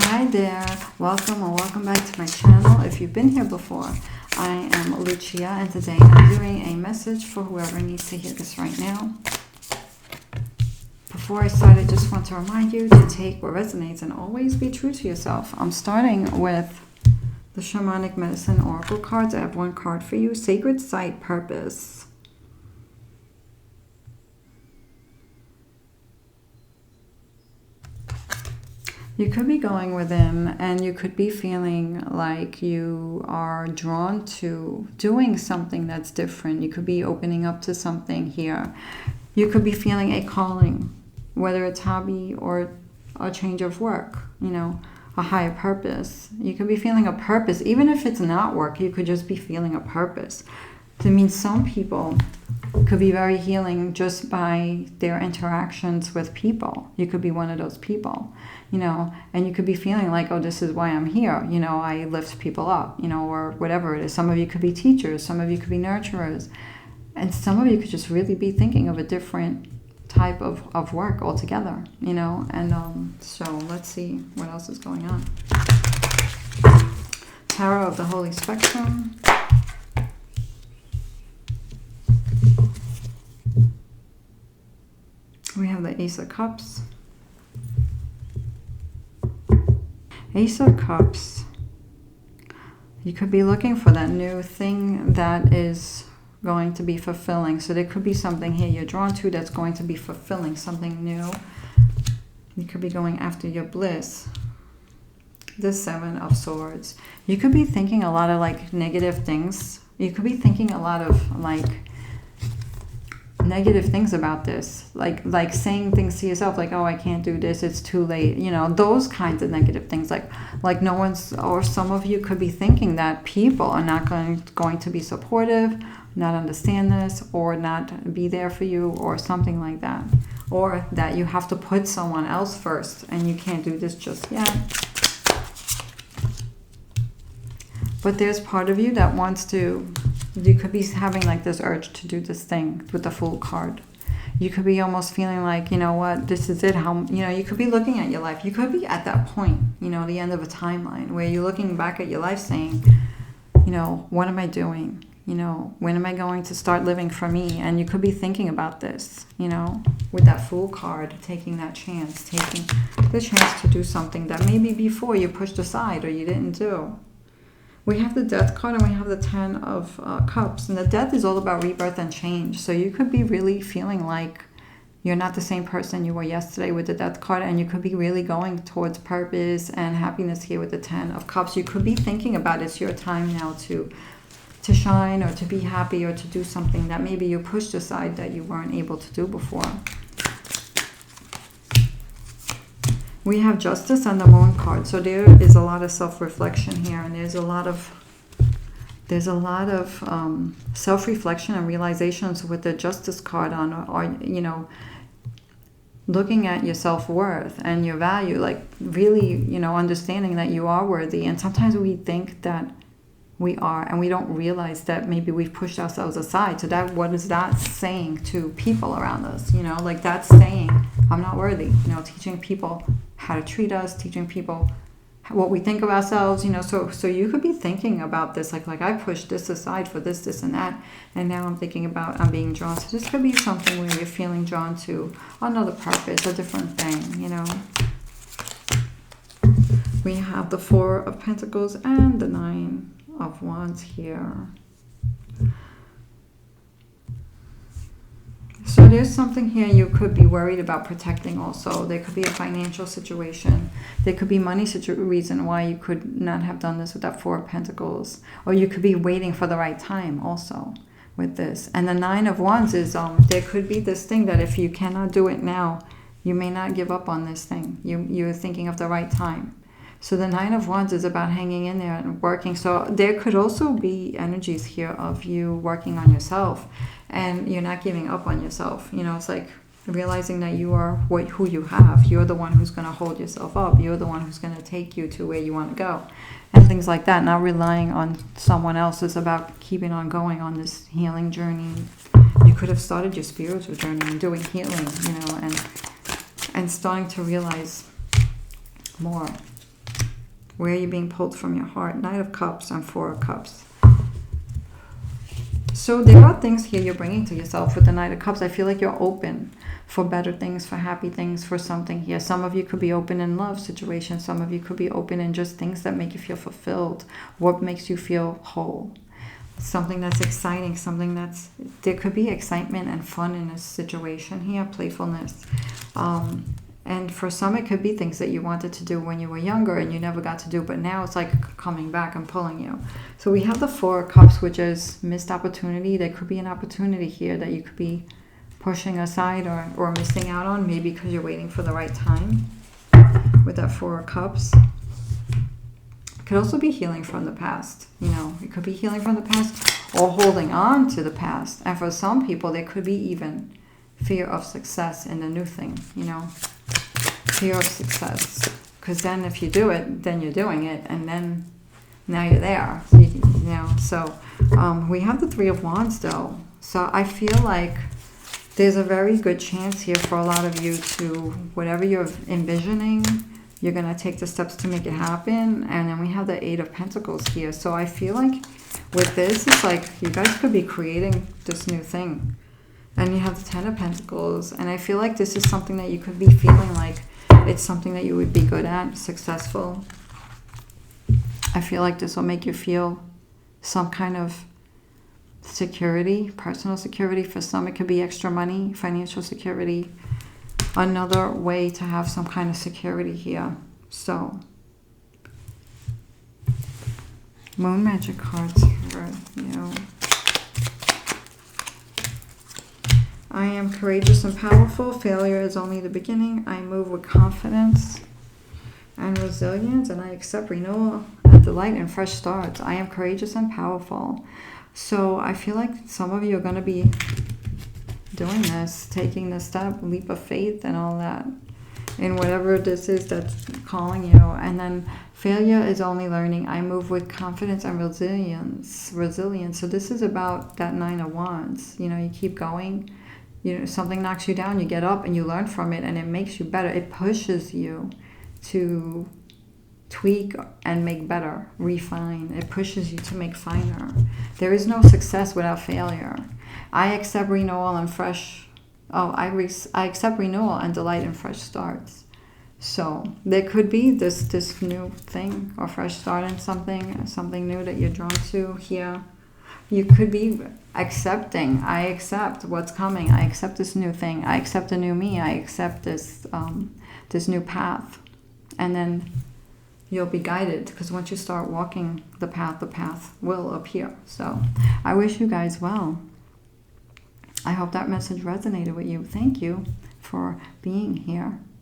Hi there, welcome or welcome back to my channel. If you've been here before, I am Lucia and today I'm doing a message for whoever needs to hear this right now. Before I start, I just want to remind you to take what resonates and always be true to yourself. I'm starting with the Shamanic Medicine Oracle cards. I have one card for you, Sacred Site Purpose. You could be going within and you could be feeling like you are drawn to doing something that's different. You could be opening up to something here. You could be feeling a calling, whether it's hobby or a change of work, a higher purpose. You could be feeling a purpose. Even if it's not work, you could just be feeling a purpose. I mean, some people could be very healing just by their interactions with people. You could be one of those people, and you could be feeling like, oh, this is why I'm here. I lift people up, or whatever it is. Some of you could be teachers. Some of you could be nurturers. And some of you could just really be thinking of a different type of work altogether, so let's see what else is going on. Tarot of the Holy Spectrum. We have the Ace of Cups. Ace of Cups. You could be looking for that new thing that is going to be fulfilling. So there could be something here you're drawn to that's going to be fulfilling, something new. You could be going after your bliss. The Seven of Swords. You could be thinking a lot of negative things. You could be thinking a lot of negative things about this, like saying things to yourself like, oh, I can't do this, it's too late, those kinds of negative things, like no one's, or some of you could be thinking that people are not going to be supportive, not understand this, or not be there for you, or something like that, or that you have to put someone else first and you can't do this just yet. But there's part of you that wants to. You could be having this urge to do this thing with the Fool card. You could be almost feeling like, what, this is it. You could be looking at your life. You could be at that point, the end of a timeline where you're looking back at your life saying, what am I doing? When am I going to start living for me? And you could be thinking about this, with that Fool card, taking that chance, taking the chance to do something that maybe before you pushed aside or you didn't do. We have the Death card and we have the Ten of Cups. And the Death is all about rebirth and change. So you could be really feeling like you're not the same person you were yesterday with the Death card. And you could be really going towards purpose and happiness here with the Ten of Cups. You could be thinking about it's your time now to shine or to be happy or to do something that maybe you pushed aside that you weren't able to do before. We have Justice and the Moon card. So there is a lot of self-reflection here, and there's a lot of self-reflection and realizations with the Justice card on, or looking at your self-worth and your value, really, understanding that you are worthy. And sometimes we think that we are, and we don't realize that maybe we've pushed ourselves aside. So what is that saying to people around us? That's saying, I'm not worthy. Teaching people how to treat us, teaching people what we think of ourselves, so you could be thinking about this, like I pushed this aside for this, and that, and now I'm thinking about I'm being drawn. So this could be something where you're feeling drawn to another purpose, a different thing, We have the Four of Pentacles and the Nine of Wands here. So there's something here you could be worried about protecting also. There could be a financial situation. There could be money reason why you could not have done this with that Four of Pentacles. Or you could be waiting for the right time also with this. And the Nine of Wands is, there could be this thing that if you cannot do it now, you may not give up on this thing. You're thinking of the right time. So the Nine of Wands is about hanging in there and working. So there could also be energies here of you working on yourself and you're not giving up on yourself. It's like realizing that you are who you have. You're the one who's going to hold yourself up. You're the one who's going to take you to where you want to go. And things like that. Not relying on someone else. It's about keeping on going on this healing journey. You could have started your spiritual journey and doing healing, and starting to realize more. Where are you being pulled from your heart? Knight of Cups and Four of Cups. So there are things here you're bringing to yourself with the Knight of Cups. I feel like you're open for better things, for happy things, for something here. Some of you could be open in love situations. Some of you could be open in just things that make you feel fulfilled. What makes you feel whole? Something that's exciting, something that's... There could be excitement and fun in this situation here, playfulness. And for some, it could be things that you wanted to do when you were younger and you never got to do, but now it's like coming back and pulling you. So we have the Four of Cups, which is missed opportunity. There could be an opportunity here that you could be pushing aside or missing out on, maybe because you're waiting for the right time with that Four of Cups. It could also be healing from the past. You know, it could be healing from the past or holding on to the past. And for some people, there could be even fear of success in the new thing, you know. Fear of success, because then if you do it, then you're doing it, and then now you're there, you know. So we have the Three of Wands though, so I feel like there's a very good chance here for a lot of you to, whatever you're envisioning, you're going to take the steps to make it happen. And then we have the Eight of Pentacles here, so I feel like with this, it's like you guys could be creating this new thing. And you have the Ten of Pentacles, and I feel like this is something that you could be feeling like it's something that you would be good at, successful. I feel like this will make you feel some kind of security, personal security. For some, it could be extra money, financial security. Another way to have some kind of security here. So, Moon Magic cards here, you know. I am courageous and powerful. Failure is only the beginning. I move with confidence and resilience, and I accept renewal and delight and fresh starts. I am courageous and powerful. So I feel like some of you are going to be doing this, taking the step, leap of faith and all that, in whatever this is that's calling you. And then failure is only learning. I move with confidence and resilience. So this is about that Nine of Wands. You know, you keep going. You know, something knocks you down, you get up and you learn from it, and it makes you better. It pushes you to tweak and make better, refine. It pushes you to make finer. There is no success without failure. I accept renewal and fresh... I accept renewal and delight in fresh starts. So there could be this new thing or fresh start in something new that you're drawn to here. You could be accepting. I accept what's coming. I accept this new thing. I accept a new me. I accept this this new path. And then you'll be guided, because once you start walking the path will appear. So I wish you guys well. I hope that message resonated with you. Thank you for being here.